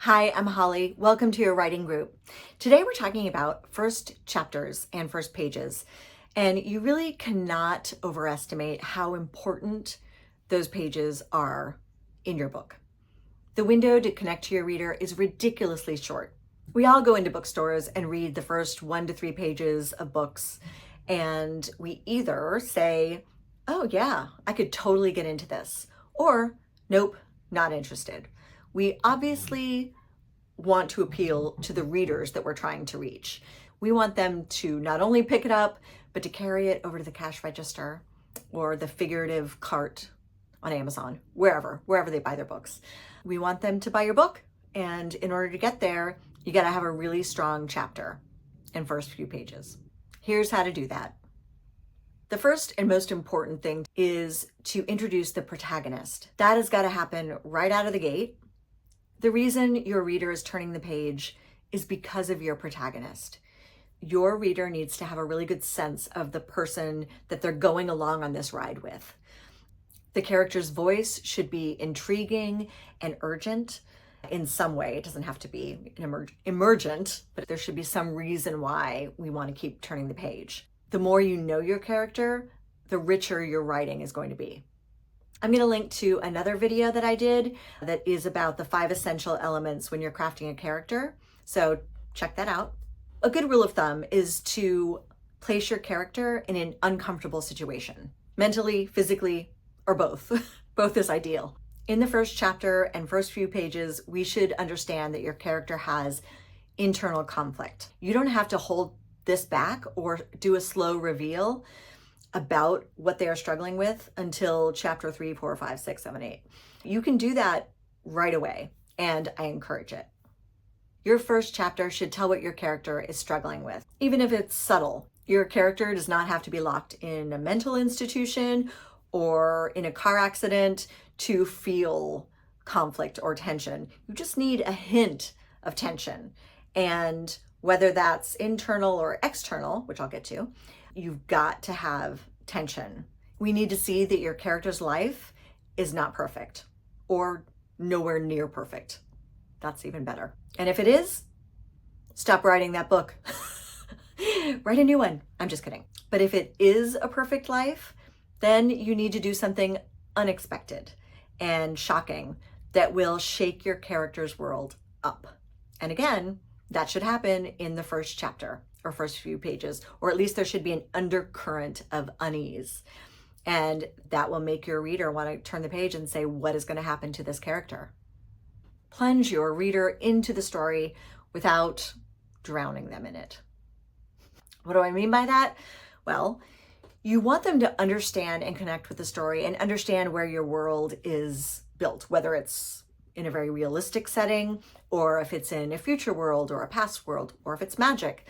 Hi, I'm Holly. Welcome to your writing group. Today we're talking about first chapters and first pages, and you really cannot overestimate how important those pages are in your book. The window to connect to your reader is ridiculously short. We all go into bookstores and read the first 1 to 3 pages of books, and we either say, oh yeah, I could totally get into this, or nope, not interested. We obviously want to appeal to the readers that we're trying to reach. We want them to not only pick it up, but to carry it over to the cash register or the figurative cart on Amazon, wherever they buy their books. We want them to buy your book, and in order to get there, you got to have a really strong chapter and first few pages. Here's how to do that. The first and most important thing is to introduce the protagonist. That has got to happen right out of the gate. The reason your reader is turning the page is because of your protagonist. Your reader needs to have a really good sense of the person that they're going along on this ride with. The character's voice should be intriguing and urgent in some way. It doesn't have to be emergent, but there should be some reason why we want to keep turning the page. The more you know your character, the richer your writing is going to be. I'm going to link to another video that I did that is about the 5 essential elements when you're crafting a character. So check that out. A good rule of thumb is to place your character in an uncomfortable situation, mentally, physically, or both. Both is ideal. In the first chapter and first few pages, we should understand that your character has internal conflict. You don't have to hold this back or do a slow reveal about what they are struggling with until chapter 3, 4, 5, 6, 7, 8. You can do that right away, and I encourage it. Your first chapter should tell what your character is struggling with, even if it's subtle. Your character does not have to be locked in a mental institution or in a car accident to feel conflict or tension. You just need a hint of tension. And whether that's internal or external, which I'll get to, you've got to have tension. We need to see that your character's life is not perfect or nowhere near perfect. That's even better. And if it is, stop writing that book. Write a new one. I'm just kidding. But if it is a perfect life, then you need to do something unexpected and shocking that will shake your character's world up. And again, that should happen in the first chapter or first few pages, or at least there should be an undercurrent of unease. And that will make your reader want to turn the page and say, what is going to happen to this character? Plunge your reader into the story without drowning them in it. What do I mean by that? Well, you want them to understand and connect with the story and understand where your world is built, whether it's in a very realistic setting, or if it's in a future world or a past world, or if it's magic.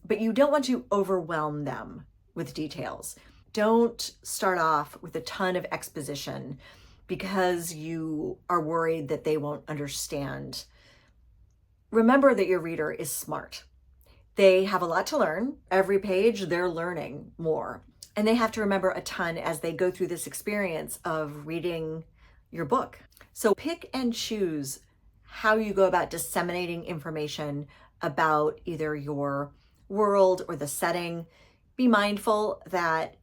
But you don't want to overwhelm them with details. Don't start off with a ton of exposition because you are worried that they won't understand. Remember that your reader is smart. They have a lot to learn. Every page, they're learning more. And they have to remember a ton as they go through this experience of reading your book. So pick and choose how you go about disseminating information about either your world or the setting. Be mindful that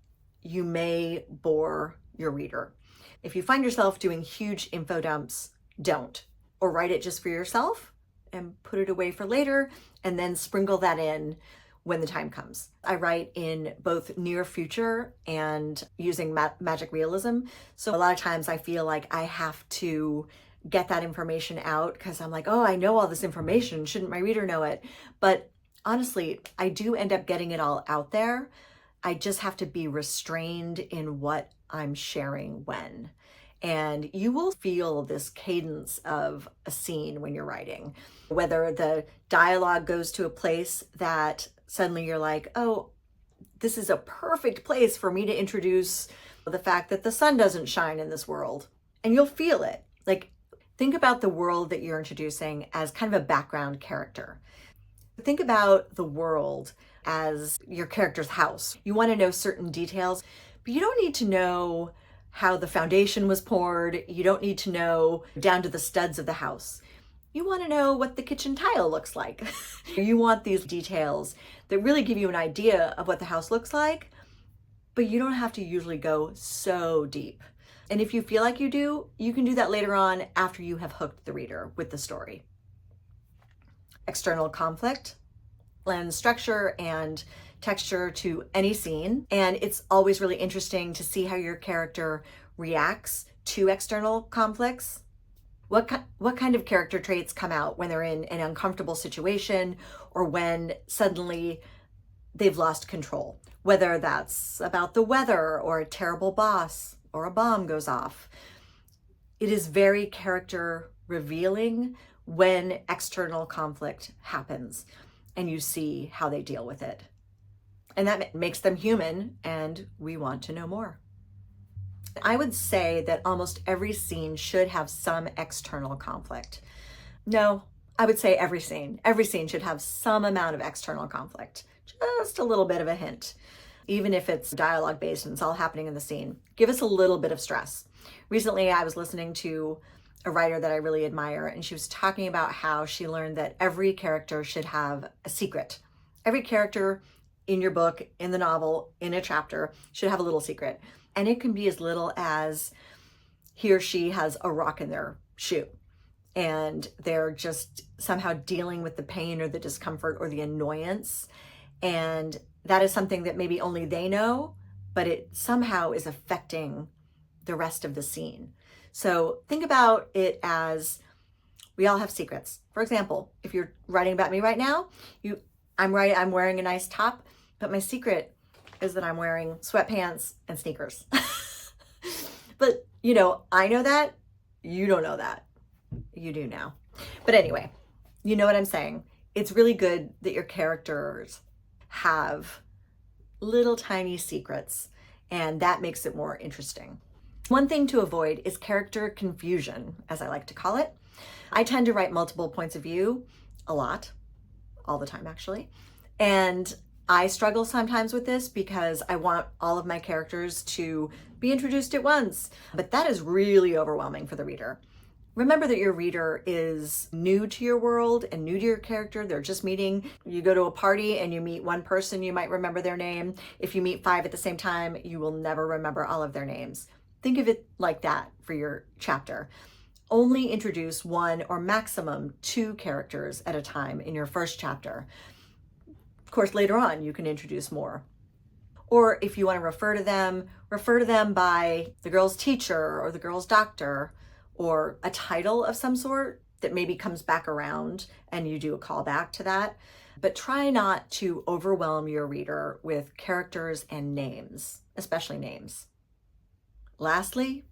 you may bore your reader. If you find yourself doing huge info dumps, don't. Or write it just for yourself and put it away for later, and then sprinkle that in when the time comes. I write in both near future and using magic realism. So a lot of times I feel like I have to get that information out because I'm like, oh, I know all this information. Shouldn't my reader know it? But honestly, I do end up getting it all out there. I just have to be restrained in what I'm sharing when. And you will feel this cadence of a scene when you're writing, whether the dialogue goes to a place that suddenly you're like, oh, this is a perfect place for me to introduce the fact that the sun doesn't shine in this world. And you'll feel it. Like, think about the world that you're introducing as kind of a background character. Think about the world as your character's house. You want to know certain details, but you don't need to know how the foundation was poured. You don't need to know down to the studs of the house. You want to know what the kitchen tile looks like. You want these details that really give you an idea of what the house looks like, but you don't have to usually go so deep. And if you feel like you do, you can do that later on after you have hooked the reader with the story. External conflict lends structure and texture to any scene, and it's always really interesting to see how your character reacts to external conflicts. What kind of character traits come out when they're in an uncomfortable situation or when suddenly they've lost control, whether that's about the weather or a terrible boss or a bomb goes off. It is very character revealing when external conflict happens and you see how they deal with it. And that makes them human, and we want to know more. I would say that almost every scene should have some external conflict. No, I would say every scene should have some amount of external conflict, just a little bit of a hint. Even if it's dialogue based and it's all happening in the scene, give us a little bit of stress. Recently, I was listening to a writer that I really admire, and she was talking about how she learned that every character should have a secret. Every character in your book, in the novel, in a chapter should have a little secret. And it can be as little as he or she has a rock in their shoe and they're just somehow dealing with the pain or the discomfort or the annoyance. And that is something that maybe only they know, but it somehow is affecting the rest of the scene. So think about it as we all have secrets. For example, if you're writing about me right now, I'm wearing a nice top, but my secret is that I'm wearing sweatpants and sneakers. But, I know that. You don't know that. You do now. But anyway, you know what I'm saying. It's really good that your characters have little tiny secrets, and that makes it more interesting. One thing to avoid is character confusion, as I like to call it. I tend to write multiple points of view a lot, all the time actually. And I struggle sometimes with this because I want all of my characters to be introduced at once, but that is really overwhelming for the reader. Remember that your reader is new to your world and new to your character. They're just meeting. You go to a party and you meet one person, you might remember their name. If you meet 5 at the same time, you will never remember all of their names. Think of it like that for your chapter. Only introduce 1 or maximum 2 characters at a time in your first chapter. Of course, later on, you can introduce more. Or if you want to refer to them by the girl's teacher or the girl's doctor or a title of some sort that maybe comes back around and you do a callback to that. But try not to overwhelm your reader with characters and names, especially names. Lastly,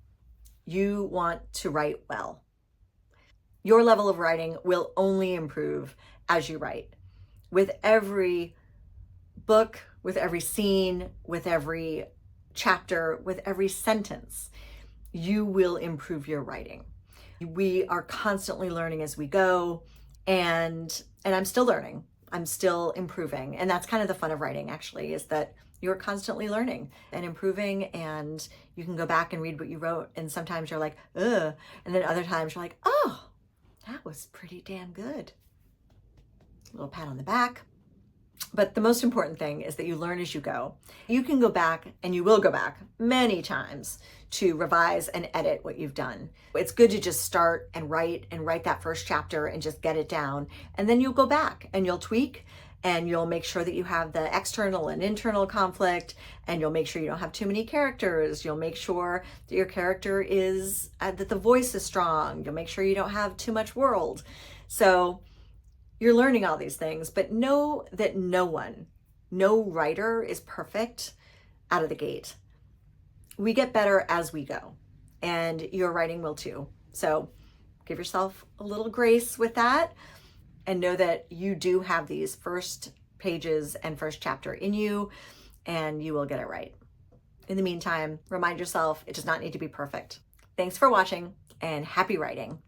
you want to write well. Your level of writing will only improve as you write. With every book, with every scene, with every chapter, with every sentence, you will improve your writing. We are constantly learning as we go, and I'm still learning. I'm still improving. And that's kind of the fun of writing, actually, is that you're constantly learning and improving, and you can go back and read what you wrote, and sometimes you're like, ugh, and then other times you're like, oh, that was pretty damn good. A little pat on the back. But the most important thing is that you learn as you go. You can go back, and you will go back many times to revise and edit what you've done. It's good to just start and write that first chapter and just get it down. And then you'll go back and you'll tweak, and you'll make sure that you have the external and internal conflict, and you'll make sure you don't have too many characters. You'll make sure that your character is, that the voice is strong. You'll make sure you don't have too much world. So you're learning all these things, but know that no writer is perfect out of the gate. We get better as we go, and your writing will too. So give yourself a little grace with that, and know that you do have these first pages and first chapter in you, and you will get it right. In the meantime, remind yourself it does not need to be perfect. Thanks for watching, and happy writing.